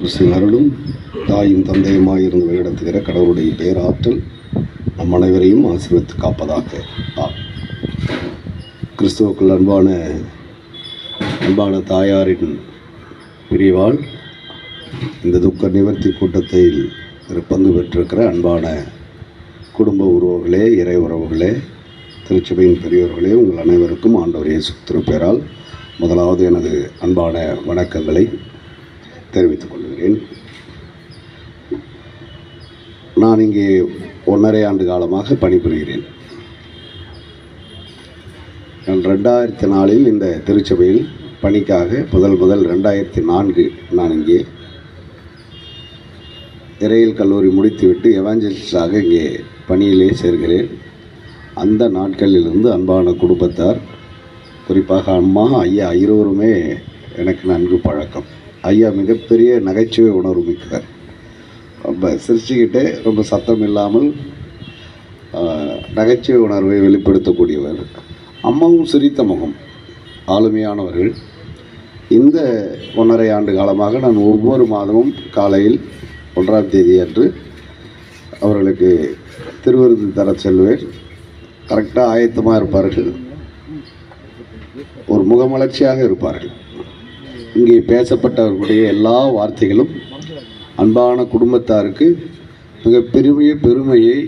கிறிஸ்துவின் அருளும் தாயும் தந்தையுமாய் இருந்து வழிநடத்துகிற கடவுளுடைய பேராற்றல் நம் அனைவரையும் ஆசீர்வதித்து காப்பதாக. கிறிஸ்துவுக்குள் அன்பான தாயாரின் பிரிவால் இந்த துக்க நிவர்த்தி கூட்டத்தில் பங்கு பெற்றிருக்கிற அன்பான குடும்ப உறவுகளே, இறை உறவுகளே, திருச்சபையின் பெரியோர்களே, உங்கள் அனைவருக்கும் ஆண்டவர் இயேசு திருப்பெயரால் முதலாவது எனது அன்பான வணக்கங்களை தெரிவித்துக் கொள்கிறேன். நான் இங்கே 1.5 ஆண்டு காலமாக பணிபுரிகிறேன். நான் 2004 இந்த திருச்சபையில் பணிக்காக முதல் 2004 நான் இங்கே இறையியல் கல்லூரி முடித்துவிட்டு எவாஞ்சலிஸ்டாக இங்கே பணியிலே சேர்கிறேன். அந்த நாட்களிலிருந்து அன்பான குடும்பத்தார், குறிப்பாக அம்மா, ஐயா இருவருமே எனக்கு நன்கு பழக்கம். ஐயா மிகப்பெரிய நகைச்சுவை உணர்வு மிக்கவர். ரொம்ப சிரிச்சுக்கிட்டே, ரொம்ப சத்தம் இல்லாமல் நகைச்சுவை உணர்வை வெளிப்படுத்தக்கூடியவர். அம்மாவும் சிரித்த முகம், ஆளுமையானவர்கள். இந்த 1.5 ஆண்டு காலமாக நான் ஒவ்வொரு மாதமும் காலையில் 1ஆம் தேதி அன்று அவர்களுக்கு திருவிருந்து தர செல்வேன். கரெக்டாக ஆயத்தமாக இருப்பார்கள், ஒரு முகமலர்ச்சியாக இருப்பார்கள். இங்கே பேசப்பட்டவர்களுடைய எல்லா வார்த்தைகளும் அன்பான குடும்பத்தாருக்கு மிகப்பெரிய பெருமையை,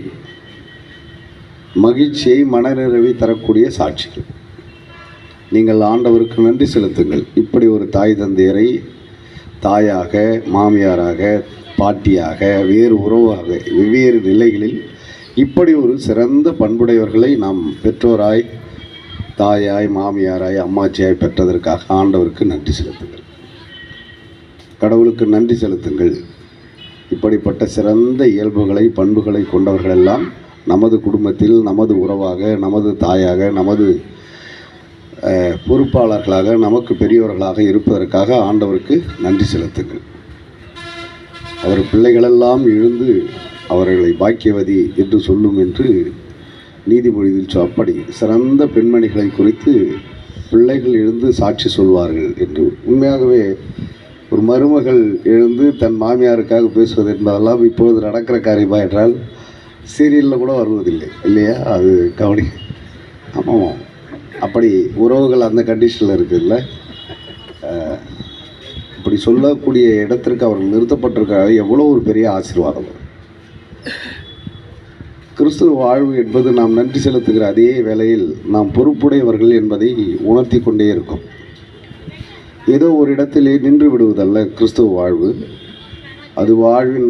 மகிழ்ச்சியை, மனநிறைவை தரக்கூடிய சாட்சிகள். நீங்கள் ஆண்டவருக்கு நன்றி செலுத்துங்கள். இப்படி ஒரு தாய் தந்தையரை தாயாக, மாமியாராக, பாட்டியாக, வேறு உறவாக, வெவ்வேறு நிலைகளில் இப்படி ஒரு சிறந்த பண்புடையவர்களை நாம் பெற்றோராய், தாயாய், மாமியாராய், அம்மாச்சியாய் பெற்றதற்காக ஆண்டவருக்கு நன்றி செலுத்துங்கள். கடவுளுக்கு நன்றி செலுத்துங்கள். இப்படிப்பட்ட சிறந்த இயல்புகளை, பண்புகளை கொண்டவர்களெல்லாம் நமது குடும்பத்தில், நமது உறவாக, நமது தாயாக, நமது பொறுப்பாளர்களாக, நமக்கு பெரியவர்களாக இருப்பதற்காக ஆண்டவருக்கு நன்றி செலுத்துங்கள். அவர் பிள்ளைகளெல்லாம் எழுந்து அவர்களை பாக்கியவதி என்று சொல்லும் என்று நீதிமொழியில் அப்படி சிறந்த பெண்மணிகளை குறித்து பிள்ளைகள் எழுந்து சாட்சி சொல்வார்கள் என்று. உண்மையாகவே ஒரு மருமகள் எழுந்து தன் மாமியாருக்காக பேசுவது என்பதெல்லாம் இப்பொழுது நடக்கிற காரியமா என்றால் சீரியலில் கூட வருவதில்லை இல்லையா? அது கவனி. ஆமாம், அப்படி உறவுகள் அந்த கண்டிஷனில் இருக்குதுல்ல. இப்படி சொல்லக்கூடிய இடத்திற்கு அவர்கள் நிறுத்தப்பட்டிருக்காங்க. எவ்வளோ ஒரு பெரிய ஆசீர்வாதம். கிறிஸ்துவ வாழ்வு என்பது நாம் நன்றி செலுத்துகிற அதே வேளையில் நாம் பொறுப்புடையவர்கள் என்பதை உணர்த்தி கொண்டே இருக்கும். ஏதோ ஒரு இடத்திலே நின்று விடுவதல்ல கிறிஸ்துவ வாழ்வு. அது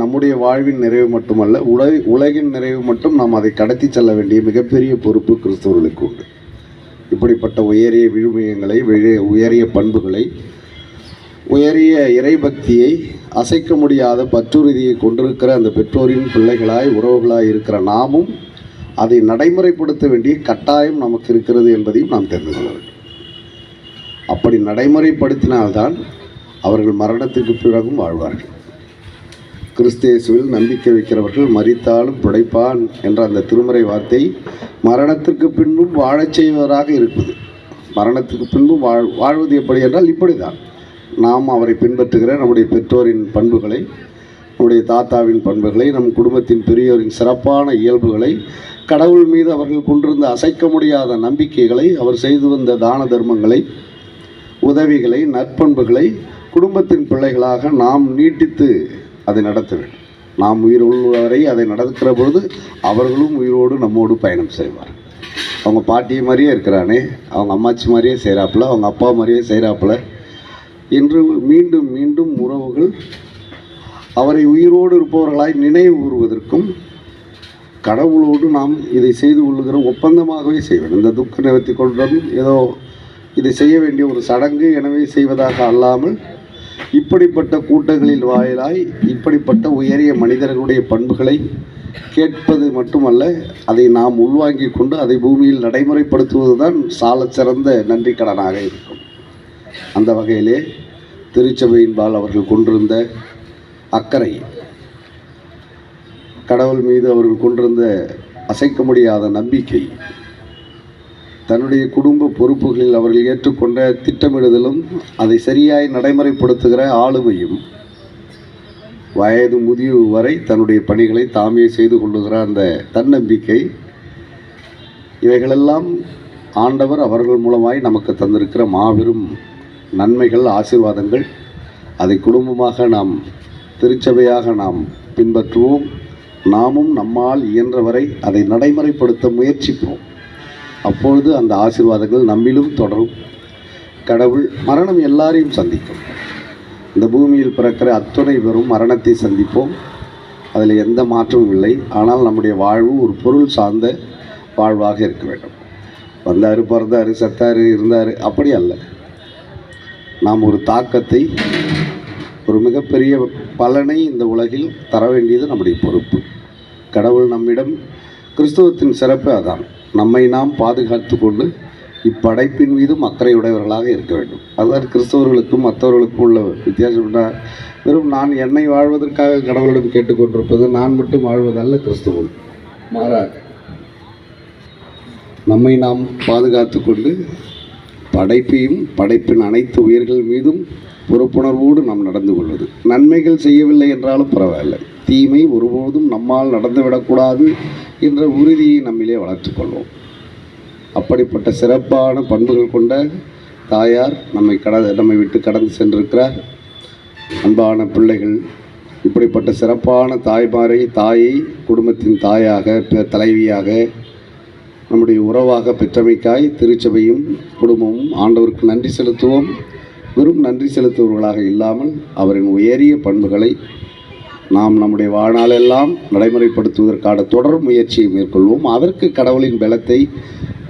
நம்முடைய வாழ்வின் நிறைவு மட்டுமல்ல, உலகின் நிறைவு மட்டும் நாம் அதை கடத்தி செல்ல வேண்டிய மிகப்பெரிய பொறுப்பு கிறிஸ்தவர்களுக்கு உண்டு. இப்படிப்பட்ட உயரிய விழுமியங்களை, உயரிய பண்புகளை, உயரிய இறைபக்தியை, அசைக்க முடியாத பற்றுறுதியை கொண்டிருக்கிற அந்த பெற்றோரின் பிள்ளைகளாய், உறவுகளாய் இருக்கிற நாமும் அதை நடைமுறைப்படுத்த வேண்டிய கட்டாயம் நமக்கு இருக்கிறது என்பதையும் நாம் தெரிந்து கொள்ள வேண்டும். அப்படி நடைமுறைப்படுத்தினால்தான் அவர்கள் மரணத்துக்கு பிறகும் வாழ்வார்கள். கிறிஸ்தேசுவில் நம்பிக்கை வைக்கிறவர்கள் மரித்தாலும் பிழைப்பான் என்ற அந்த திருமறை வார்த்தை மரணத்திற்கு பின்பும் வாழச் செய்வதாக இருக்குது. மரணத்துக்கு பின்பும் வாழ்வது எப்படி என்றால் இப்படி தான். நாம் அவரை பின்பற்றுகிற நம்முடைய பெற்றோரின் பண்புகளை, நம்முடைய தாத்தாவின் பண்புகளை, நம் குடும்பத்தின் பெரியோரின் சிறப்பான இயல்புகளை, கடவுள் மீது அவர்கள் கொண்டிருந்த அசைக்க முடியாத நம்பிக்கைகளை, அவர் செய்து வந்த தான தர்மங்களை, உதவிகளை, நற்பண்புகளை குடும்பத்தின் பிள்ளைகளாக நாம் நீட்டித்து அதை நடத்த வேண்டும். நாம் உயிர் உள்ளவரை அதை நடக்கிற பொழுது அவர்களும் உயிரோடு நம்மோடு பயணம் செய்வார். அவங்க பாட்டி மாதிரியே இருக்கிறானே, அவங்க அம்மாச்சி மாதிரியே செய்கிறாப்புல, அவங்க அப்பா மாதிரியே செய்கிறாப்புல என்று மீண்டும் மீண்டும் உறவுகள் அவரை உயிரோடு இருப்பவர்களாய் நினைவு கூறுவதற்கும் கடவுளோடு நாம் இதை செய்து கொள்ளுகிற ஒப்பந்தமாகவே செய்வோம். இந்த துக்க நிவர்த்தி கொள்வதும் ஏதோ இதை செய்ய வேண்டிய ஒரு சடங்கு எனவே செய்வதாக அல்லாமல், இப்படிப்பட்ட கூட்டங்களில் வாயிலாய் இப்படிப்பட்ட உயரிய மனிதர்களுடைய பண்புகளை கேட்பது மட்டுமல்ல, அதை நாம் உள்வாங்கி கொண்டு அதை பூமியில் நடைமுறைப்படுத்துவது தான் சாலச் சிறந்த நன்றி கடனாக இருக்கும். அந்த வகையிலே திருச்சபையின்பால் அவர்கள் கொண்டிருந்த அக்கறை, கடவுள் மீது அவர்கள் கொண்டிருந்த அசைக்க முடியாத நம்பிக்கை, தன்னுடைய குடும்ப பொறுப்புகளில் அவர்கள் ஏற்றுக்கொண்ட திட்டமிடுதலும் அதை சரியாய் நடைமுறைப்படுத்துகிற ஆளுமையும் வயது முதிர்வு வரை தன்னுடைய பணிகளை தாமே செய்து கொள்ளுகிற அந்த தன்னம்பிக்கை, இவைகளெல்லாம் ஆண்டவர் அவர்கள் மூலமாய் நமக்கு தந்திருக்கிற மாபெரும் நன்மைகள், ஆசீர்வாதங்கள். அதை குடும்பமாக நாம், திருச்சபையாக நாம் பின்பற்றுவோம். நாமும் நம்மால் இயன்றவரை அதை நடைமுறைப்படுத்த முயற்சிப்போம். அப்பொழுது அந்த ஆசீர்வாதங்கள் நம்மிலும் தொடரும். கடவுள் மரணம் எல்லாரையும் சந்திக்கும். இந்த பூமியில் பிறக்கிற அத்துணை பேரும் மரணத்தை சந்திப்போம். அதில் எந்த மாற்றமும் இல்லை. ஆனால் நம்முடைய வாழ்வு ஒரு பொருள் சார்ந்த வாழ்வாக இருக்க வேண்டும். வந்தார், பிறந்தார், செத்தார், இருந்தார், அப்படி அல்ல. நாம் ஒரு தாக்கத்தை, ஒரு மிகப்பெரிய பலனை இந்த உலகில் தர வேண்டியது நம்முடைய பொறுப்பு. கடவுள் நம்மிடம், கிறிஸ்துவத்தின் சிறப்பு அதான், நம்மை நாம் பாதுகாத்து கொண்டு இப்படைப்பின் மீதும் அக்கறையுடையவர்களாக இருக்க வேண்டும். அதுதான் கிறிஸ்தவர்களுக்கும் மற்றவர்களுக்கும் உள்ள வித்தியாசம். வெறும் நான் என்னை வாழ்வதற்காக கடவுளிடம் கேட்டுக்கொண்டிருப்பது, நான் மட்டும் வாழ்வதல்ல கிறிஸ்தவம். மாறாக நம்மை நாம் பாதுகாத்து கொண்டு படைப்பையும் படைப்பின் அனைத்து உயிர்கள் மீதும் பொறுப்புணர்வோடு நாம் நடந்து கொள்வது. நன்மைகள் செய்யவில்லை என்றாலும் பரவாயில்லை, தீமை ஒருபோதும் நம்மால் நடந்துவிடக்கூடாது என்ற உறுதியை நம்மிலே வளர்த்துக்கொள்வோம். அப்படிப்பட்ட சிறப்பான பண்புகள் கொண்ட தாயார் நம்மை விட்டு கடந்து சென்றிருக்கிறார். அன்பான பிள்ளைகள், இப்படிப்பட்ட சிறப்பான தாயை குடும்பத்தின் தாயாக, தலைவியாக, நம்முடைய உறவாக பெற்றமைக்காய் திருச்சபையும் குடும்பமும் ஆண்டவருக்கு நன்றி செலுத்துவோம். வெறும் நன்றி செலுத்துவர்களாக இல்லாமல் அவரின் உயரிய பண்புகளை நாம் நம்முடைய வாழ்நாளெல்லாம் நடைமுறைப்படுத்துவதற்கான தொடர் முயற்சியை மேற்கொள்வோம். அதற்கு கடவுளின் பலத்தை,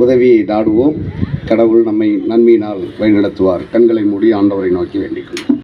உதவியை நாடுவோம். கடவுள் நம்மை நன்மையினால் வழிநடத்துவார். கண்களை மூடி ஆண்டவரை நோக்கி வேண்டிக் கொள்வோம்.